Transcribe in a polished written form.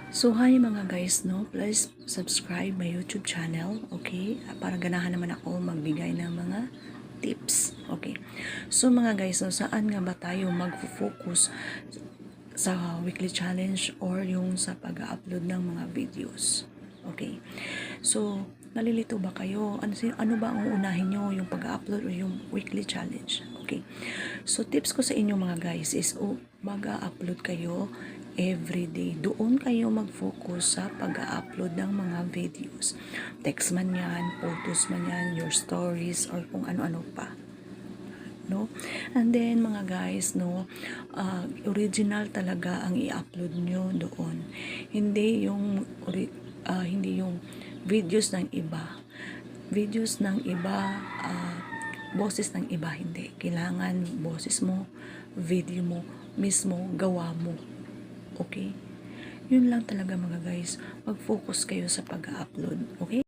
So hi mga guys, no, please subscribe my YouTube channel, okay? Para ganahan naman ako magbigay ng mga tips, okay? So mga guys, no, saan nga ba tayo magfo-focus sa weekly challenge or yung sa pag-upload ng mga videos? Okay. So nalilito ba kayo? Ano ba ang uunahin nyo, yung pag-upload o yung weekly challenge? Okay. So tips ko sa inyo mga guys is mag-upload kayo everyday. Doon kayo mag-focus sa pag-upload ng mga videos. Text man yan, photos man yan, your stories, or kung ano-ano pa. No? And then mga guys, no, original talaga ang i-upload nyo doon. Hindi yung videos ng iba. Videos ng iba, boses ng iba, hindi. Kailangan boses mo, video mo, mismo, gawa mo. Okay? Yun lang talaga mga guys. Mag-focus kayo sa pag-upload. Okay?